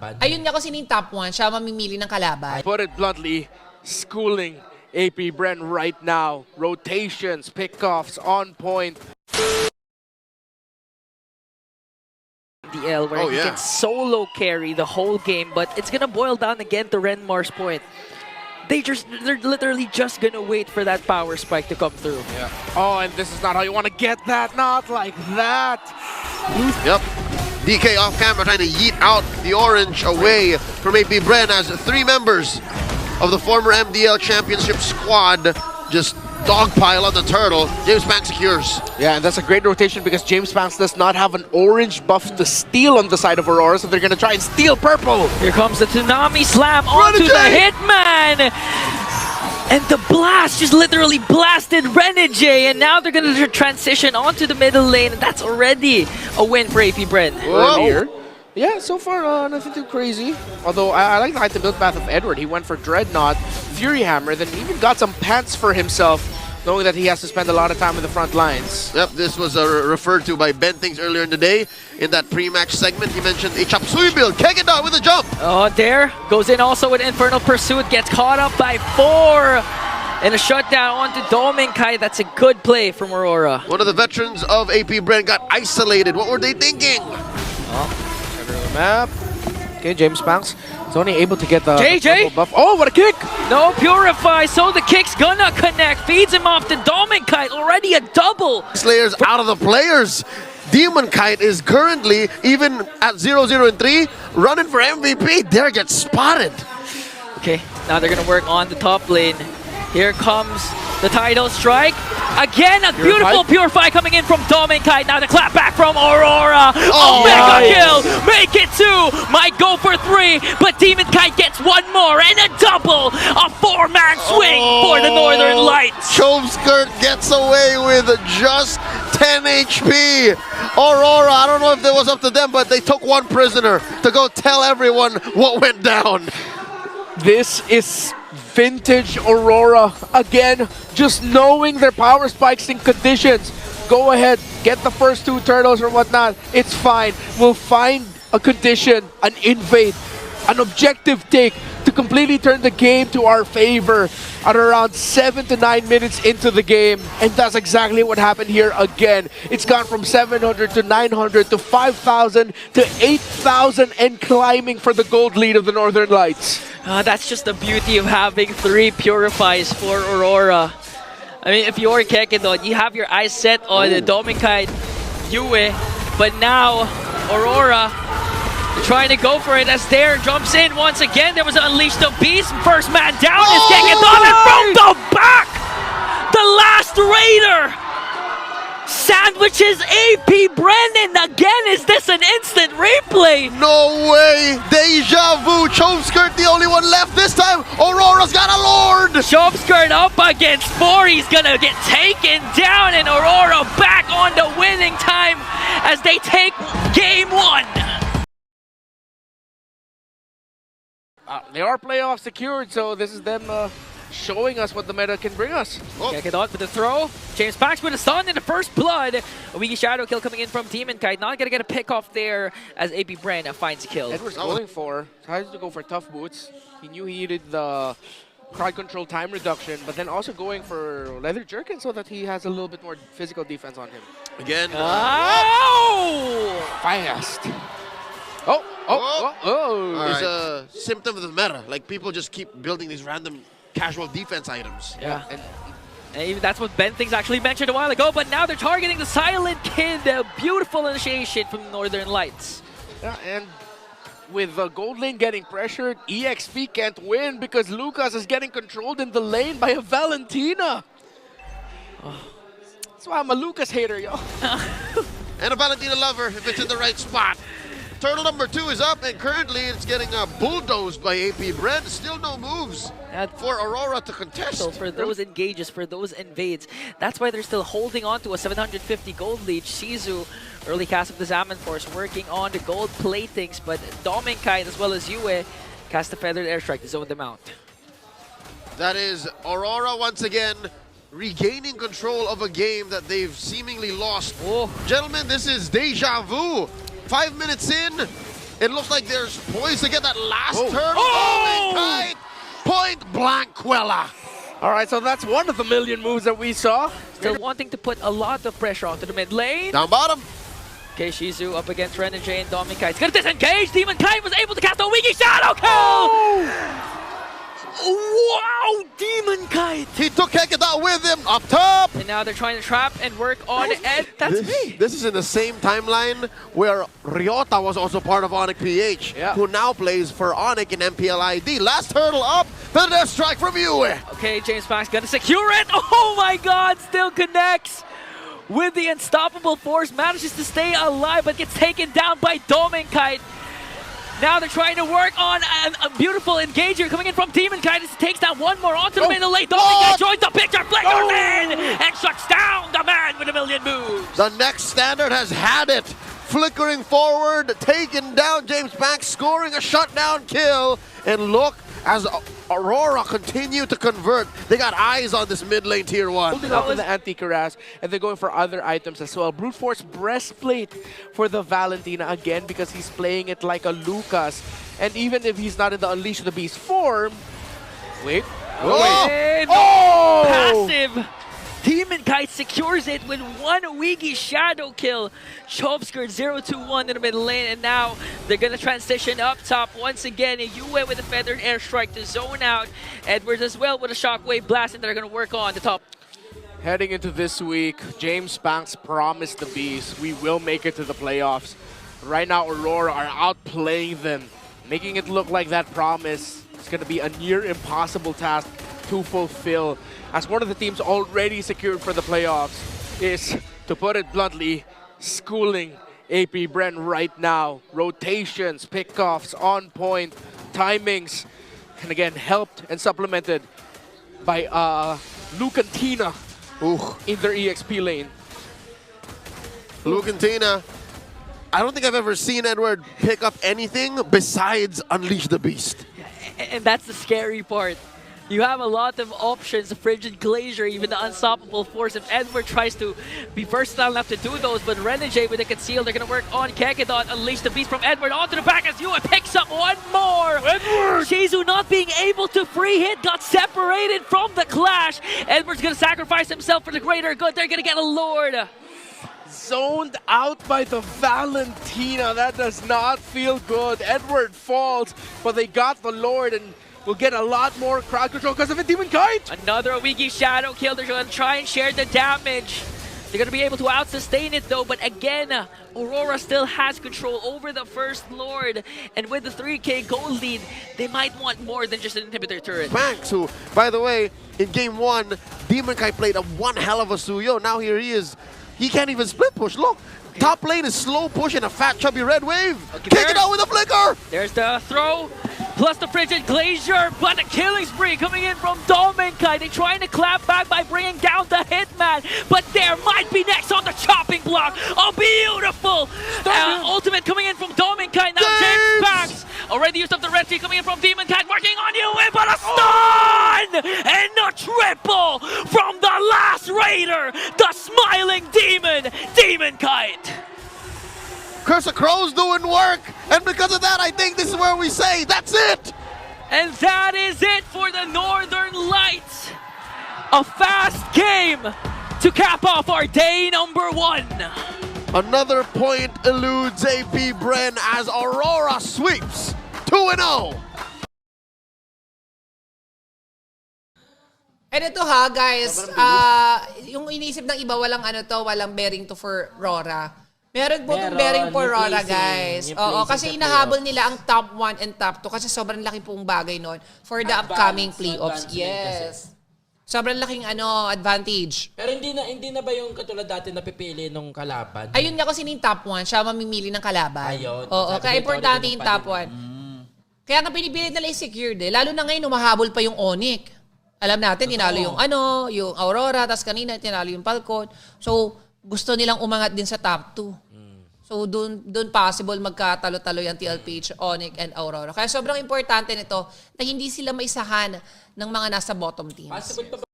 Ayun nga kung sino yung top 1, siya mamimili ng kalaban. Put it bluntly, schooling AP Bren right now. Rotations, pickoffs, on point. MPL where he can solo carry the whole game, but it's gonna boil down again to Renmar's point. They're literally just gonna wait for that power spike to come through. Yeah. Oh, and this is not how you want to get that. Not like that. Yep. DK off camera trying to yeet out the orange away from AP Bren as 3 members of the former MDL championship squad just dogpile on the turtle. James Banks secures. Yeah, and that's a great rotation because James Banks does not have an orange buff to steal on the side of Aurora, so they're going to try and steal purple. Here comes the Tsunami Slam onto the Hitman! And the blast just literally blasted Renejay, and now they're going to transition onto the middle lane, and that's already a win for AP Bren. Earlier. Yeah, so far nothing too crazy. Although I like the item build path of Edward. He went for Dreadnought, Fury Hammer, then even got some pants for himself, knowing that he has to spend a lot of time in the front lines. Yep, this was referred to by Bennqt earlier in the day. In that pre-match segment, he mentioned a chop suey build. Kegeda with a jump. Oh, there goes in also with Infernal Pursuit, gets caught up by 4. And a shutdown onto Bennqt. That's a good play from Aurora. One of the veterans of AP Bren got isolated. What were they thinking? Center of the map. Okay, James Banks is only able to get the JJ! buff. Oh, what a kick! No, Purify, so the kick's gonna connect. Feeds him off to Bennqt, already a double. Slayer's out of the players. Bennqt is currently, even at 0-0 and 3, running for MVP. There gets spotted. Okay, now they're gonna work on the top lane. Here comes the title strike. Again, a beautiful Purify coming in from Bennqt. Now the clap back from Aurora. Oh, mega kill! Make it 2! Might go for 3, but Bennqt gets 1 more and a double! A 4-man swing for the Northern Lights. Skirt gets away with just 10 HP. Aurora, I don't know if it was up to them, but they took 1 prisoner to go tell everyone what went down. This is vintage Aurora. Again, just knowing their power spikes in conditions. Go ahead, get the first 2 turtles or whatnot. It's fine. We'll find a condition, an invade, an objective take to completely turn the game to our favor at around 7 to 9 minutes into the game. And that's exactly what happened here again. It's gone from 700 to 900 to 5,000 to 8,000 and climbing for the gold lead of the Northern Lights. That's just the beauty of having 3 Purifies for Aurora. I mean, if you're Kekidon, you have your eyes set on the Bennqt, Yawi, but now Aurora trying to go for it as Dare jumps in once again. There was an Unleash the Beast. First man down is Kekidon, and from the back, the last Raider sandwiches AP Brennan again. Is this an instant replay? No way! Deja vu! Skirt the only one left this time! Aurora's got a Lord! Skirt up against 4. He's gonna get taken down, and Aurora back on the winning time as they take game 1. They are playoff secured, so this is them showing us what the meta can bring us. Kekidon with the throw. James Banks with a stun in the first blood. A weaky shadow kill coming in from Bennqt. Not gonna get a pick off there as AP Bren finds a kill. Edward's going for, tries to go for tough boots. He knew he needed the crowd control time reduction, but then also going for leather jerkin so that he has a little bit more physical defense on him. Again. Fast. It's a symptom of the meta. Like, people just keep building these random casual defense items. Yeah, and even that's what Bennqt actually mentioned a while ago, but now they're targeting the Silent Kid. A beautiful initiation from the Northern Lights. Yeah, and with the gold lane getting pressured, EXP can't win because Lucas is getting controlled in the lane by a Valentina. That's why I'm a Lucas hater, yo. And a Valentina lover if it's in the right spot. Turtle number 2 is up, and currently it's getting bulldozed by AP Bren. Still no moves for Aurora to contest. So for those engages, for those invades, that's why they're still holding on to a 750 gold lead. Shizu, early cast of the Zaman Force, working on the gold platings, but Bennqt as well as Yawi cast the Feathered Airstrike to zone them out. That is Aurora once again regaining control of a game that they've seemingly lost. Gentlemen, this is deja vu. 5 minutes in, It looks like there's poised to get that last turn. Oh! Point blank, Quella. All right, so that's one of the million moves that we saw. Still wanting to put a lot of pressure onto the mid lane. Down bottom. Okay, Shizu up against Renejay and Bennqt. It's gonna disengage. Bennqt was able to cast a Wiggy Shadow kill! Wow, Bennqt! He took Kekida with him up top. And now they're trying to trap and work on Ed. That's me. This is in the same timeline where Ryota was also part of Onic PH, who now plays for Onic in MPL ID. Last hurdle up, the death strike from Yawi. Okay, James Pack's gonna secure it. Oh my god, still connects with the unstoppable force. Manages to stay alive, but gets taken down by Bennqt. Now they're trying to work on a beautiful engager coming in from Bennqt. This takes down one more onto the middle lane. Bennqt joins the picture, flickers in, and shuts down the man with a million moves. The next standard has had it. Flickering forward, taking down James Banks, scoring a shutdown kill. And look, as Aurora continue to convert, they got eyes on this mid lane tier 1. Holding up in the anti-Karas, and they're going for other items as well. Brute Force Breastplate for the Valentina again because he's playing it like a Lucas. And even if he's not in the Unleash the Beast form, wait. Passive! Bennqt secures it with one Wiggy Shadow kill. Chovsker 0-2-1 in the mid lane, and now they're gonna transition up top once again. Yawi with a feathered airstrike to zone out. Edwards as well with a shockwave blast, and they're gonna work on the top. Heading into this week, James Banks promised the Beast we will make it to the playoffs. Right now, Aurora are outplaying them, making it look like that promise is gonna be a near impossible task to fulfill, as one of the teams already secured for the playoffs is, to put it bluntly, schooling AP Bren right now. Rotations, pickoffs, on point, timings, and again, helped and supplemented by Lucantina in their EXP lane. Lucantina, I don't think I've ever seen Edward pick up anything besides Unleash the Beast. And that's the scary part. You have a lot of options, Frigid Glacier, even the Unstoppable Force. If Edward tries to be versatile enough to do those, but Renejay with the Conceal, they're going to work on Kekida, Unleash the Beast from Edward onto the back as Yawi picks up one more. Edward! Shizu not being able to free hit, got separated from the clash. Edward's going to sacrifice himself for the greater good. They're going to get a Lord. Zoned out by the Valentina. That does not feel good. Edward falls, but they got the Lord, and we'll get a lot more crowd control because of it, Bennqt. Another Wiggy Shadow kill. They're going to try and share the damage. They're going to be able to out-sustain it though, but again, Aurora still has control over the First Lord. And with the 3K gold lead, they might want more than just an inhibitor turret. Banks, who, by the way, in game 1, Bennqt played a one hell of a Suyo. Now here he is. He can't even split push. Look, top lane is slow pushing a fat chubby red wave. Kick it out with a flicker. There's the throw, plus the Frigid Glacier, but the killing spree coming in from Bennqt. They're trying to clap back by bringing down the Hitman, but there might be next on the chopping block. A beautiful ultimate coming in from Bennqt. Now James Banks already used up the red tree coming in from Bennqt, working on Yawi, but a stun! And a triple from the last Raider, the smiling demon, Bennqt. Curse of Crow's doing work, and because of that, I think this is where we say, that's it! And that is it for the Northern Lights. A fast game to cap off our day number 1. Another point eludes AP Bren as Aurora sweeps 2-0. And ito ha, guys, yung inisip ng iba, walang walang bearing to for Rora. Meron po itong bearing for Rora, guys. Oo, kasi inahabol nila ang top 1 and top 2 kasi sobrang laki pong bagay nun for the upcoming playoffs. Yes. Sobrang laking advantage. Pero hindi na ba yung katulad dati na pipili nung kalaban? Ayun nga kasi yung top 1, siya mamimili ng kalaban. Ayun. Oo, kaya importante yung top 1. Kaya nga pinipili nila i-secured lalo na ngayon, umahabol pa yung Onic. Alam natin, tinalo yung yung Aurora, tas kanina tinalo yung Falcon. So, gusto nilang umangat din sa top 2. So, doon possible magkatalo-talo yung TLPH, Onic, and Aurora. Kaya sobrang importante nito na hindi sila maisahan ng mga nasa bottom teams. Possible pa